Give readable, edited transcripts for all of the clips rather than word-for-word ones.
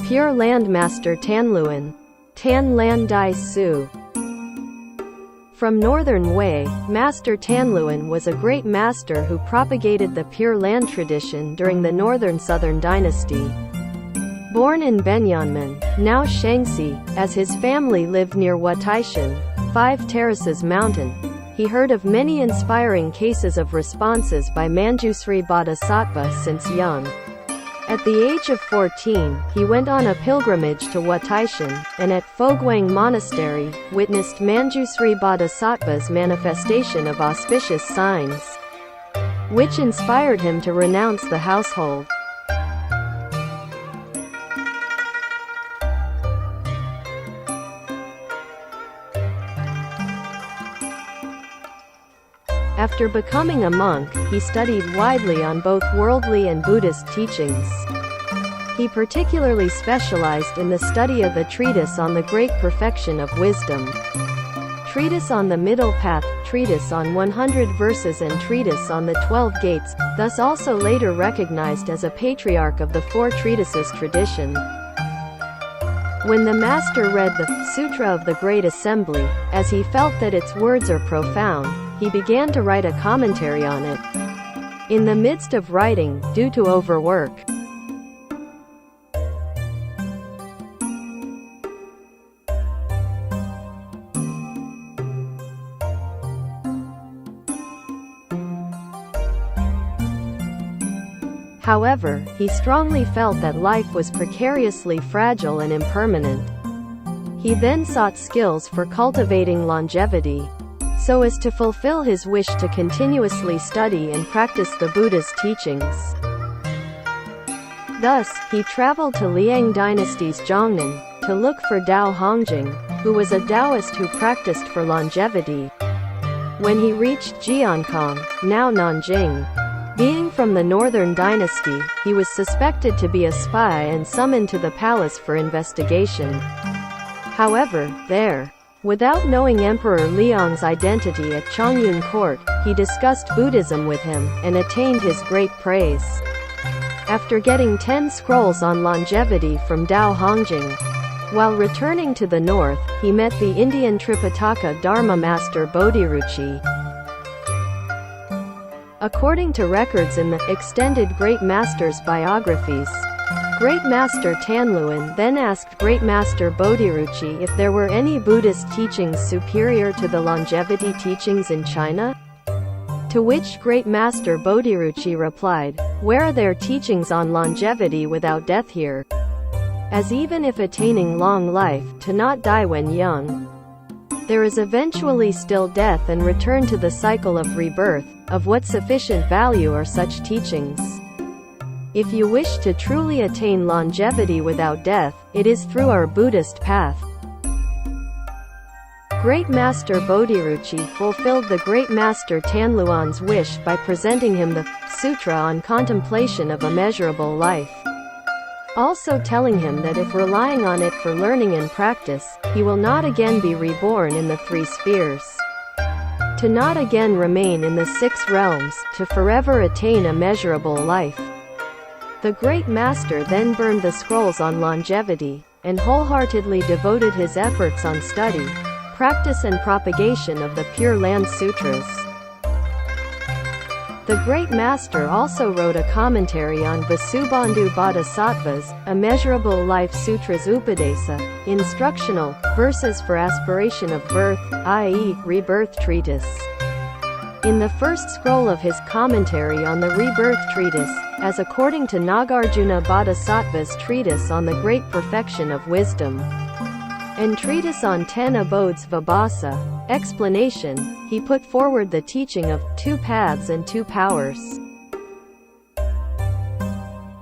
Pure Land Master Tanluan Tanluan Daisi. From Northern Wei, Master Tanluan was a great master who propagated the Pure Land tradition during the Northern Southern Dynasty. Born in Nhạn Môn, now Shaanxi, as his family lived near Wataishan, 5 Terraces Mountain, he heard of many inspiring cases of responses by Manjusri Bodhisattva since young. At the age of 14, he went on a pilgrimage to Wataishan, and at Fogwang Monastery, witnessed Manjusri Bodhisattva's manifestation of auspicious signs, which inspired him to renounce the household. After becoming a monk, he studied widely on both worldly and Buddhist teachings. He particularly specialized in the study of the treatise on the Great Perfection of Wisdom, treatise on the Middle Path, treatise on 100 Verses and treatise on the 12 Gates, thus also later recognized as a patriarch of the 4 treatises tradition. When the master read the Sutra of the Great Assembly, as he felt that its words are profound, he began to write a commentary on it. In the midst of writing, due to overwork, however, he strongly felt that life was precariously fragile and impermanent. He then sought skills for cultivating longevity, so as to fulfill his wish to continuously study and practice the Buddha's teachings. Thus, he traveled to Liang Dynasty's Zhongnan, to look for Dao Hongjing, who was a Taoist who practiced for longevity. When he reached Jiankong, now Nanjing, being from the Northern Dynasty, he was suspected to be a spy and summoned to the palace for investigation. However, there, without knowing Emperor Liang's identity at Chongyun court, he discussed Buddhism with him, and attained his great praise. After getting 10 scrolls on longevity from Dao Hongjing, while returning to the north, he met the Indian Tripitaka Dharma master Bodhiruchi. According to records in the extended Great Master's biographies, Great Master Tanluan then asked Great Master Bodhiruchi if there were any Buddhist teachings superior to the longevity teachings in China? To which Great Master Bodhiruchi replied, "Where are there teachings on longevity without death here? As even if attaining long life, to not die when young, there is eventually still death and return to the cycle of rebirth. Of what sufficient value are such teachings? If you wish to truly attain longevity without death, it is through our Buddhist path." Great Master Bodhiruchi fulfilled the Great Master Tanluan's wish by presenting him the Sutra on Contemplation of Immeasurable Life, also telling him that if relying on it for learning and practice, he will not again be reborn in the 3 spheres, to not again remain in the 6 realms, to forever attain immeasurable life. The Great Master then burned the scrolls on longevity, and wholeheartedly devoted his efforts on study, practice and propagation of the Pure Land Sutras. The Great Master also wrote a commentary on Vasubandhu Bodhisattva's Immeasurable Life Sutras Upadesa, instructional, verses for aspiration of birth, i.e., rebirth treatise. In the first scroll of his commentary on the rebirth treatise, as according to Nagarjuna Bodhisattva's treatise on the Great Perfection of Wisdom, and treatise on 10 abodes Vibhasa, explanation, he put forward the teaching of 2 paths and 2 powers.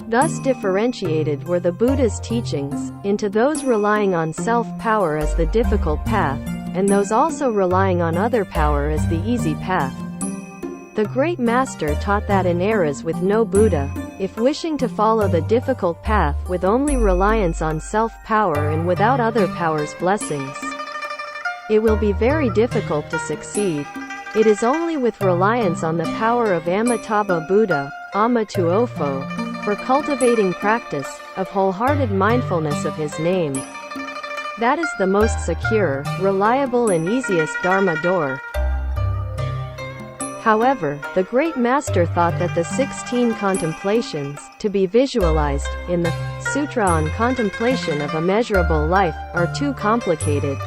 Thus differentiated were the Buddha's teachings, into those relying on self-power as the difficult path, and those also relying on other power as the easy path. The Great Master taught that in eras with no Buddha, if wishing to follow the difficult path with only reliance on self-power and without other powers' blessings, it will be very difficult to succeed. It is only with reliance on the power of Amitabha Buddha, Amituofo, for cultivating practice, of wholehearted mindfulness of his name. That is the most secure, reliable and easiest Dharma door. However, the great master thought that the 16 contemplations, to be visualized, in the Sutra on Contemplation of Immeasurable Life, are too complicated,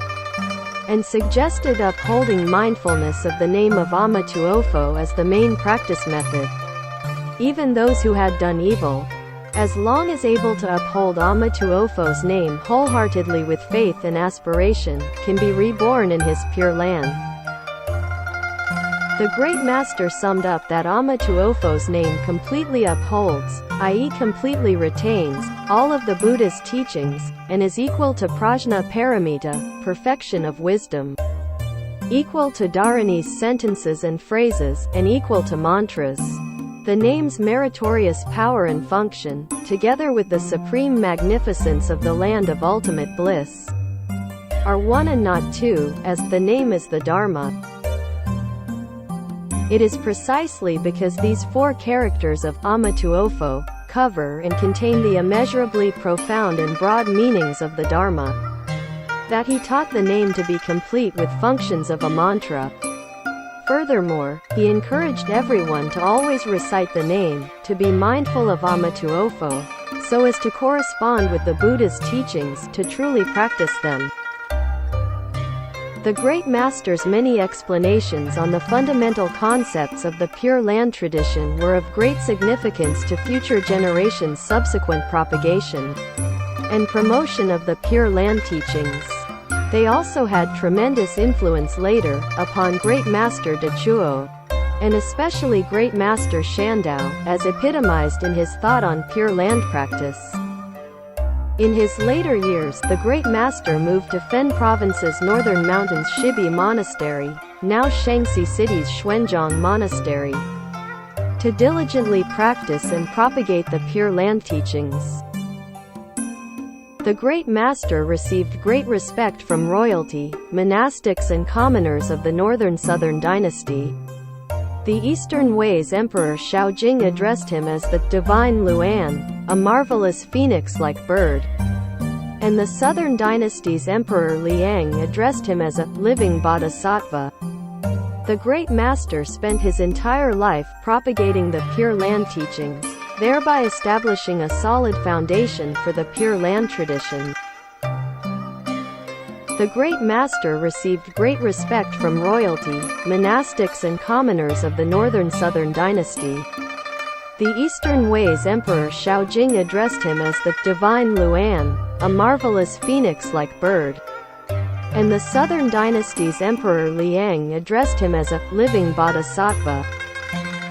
and suggested upholding mindfulness of the name of Amatuofo as the main practice method. Even those who had done evil, as long as able to uphold Amatuofo's name wholeheartedly with faith and aspiration, can be reborn in his Pure Land. The great master summed up that Amatuofo's name completely upholds, i.e. completely retains, all of the Buddha's teachings, and is equal to prajna paramita, perfection of wisdom, equal to Dharani's sentences and phrases, and equal to mantras. The name's meritorious power and function, together with the supreme magnificence of the land of ultimate bliss, are one and not two, as the name is the Dharma. It is precisely because these four characters of Amatuofo cover and contain the immeasurably profound and broad meanings of the Dharma that he taught the name to be complete with functions of a mantra. Furthermore, he encouraged everyone to always recite the name, to be mindful of Amatuofo, so as to correspond with the Buddha's teachings, to truly practice them. The great master's many explanations on the fundamental concepts of the Pure Land tradition were of great significance to future generations' subsequent propagation and promotion of the Pure Land teachings. They also had tremendous influence later, upon Great Master De Chuo, and especially Great Master Shandao, as epitomized in his thought on Pure Land practice. In his later years, the Great Master moved to Fen Province's northern mountains Shibi Monastery, now Shaanxi City's Xuanzhong Monastery, to diligently practice and propagate the Pure Land teachings. The Great Master received great respect from royalty, monastics and commoners of the northern-southern dynasty. The Eastern Wei's Emperor Shaojing addressed him as the Divine Luan, a marvelous phoenix-like bird, and the Southern Dynasty's Emperor Liang addressed him as a living bodhisattva. The Great Master spent his entire life propagating the Pure Land teachings, thereby establishing a solid foundation for the Pure Land tradition. The Great Master received great respect from royalty, monastics and commoners of the northern-southern dynasty. The Eastern Wei's Emperor Shaojing addressed him as the Divine Luan, a marvelous phoenix-like bird, and the Southern Dynasty's Emperor Liang addressed him as a living bodhisattva.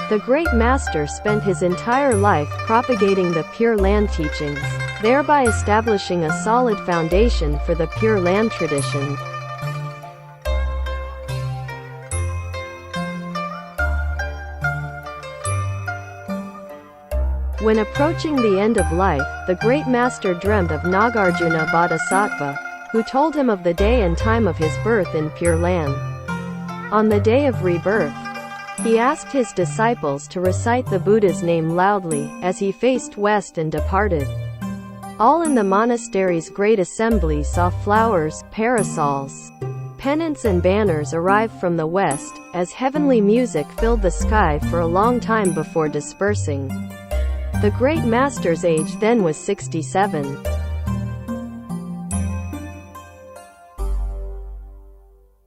The Great Master spent his entire life propagating the Pure Land teachings, thereby establishing a solid foundation for the Pure Land tradition. When approaching the end of life, the Great Master dreamt of Nagarjuna Bodhisattva, who told him of the day and time of his birth in Pure Land. On the day of rebirth, he asked his disciples to recite the Buddha's name loudly, as he faced west and departed. All in the monastery's great assembly saw flowers, parasols, pennants and banners arrive from the west, as heavenly music filled the sky for a long time before dispersing. The Great Master's age then was 67.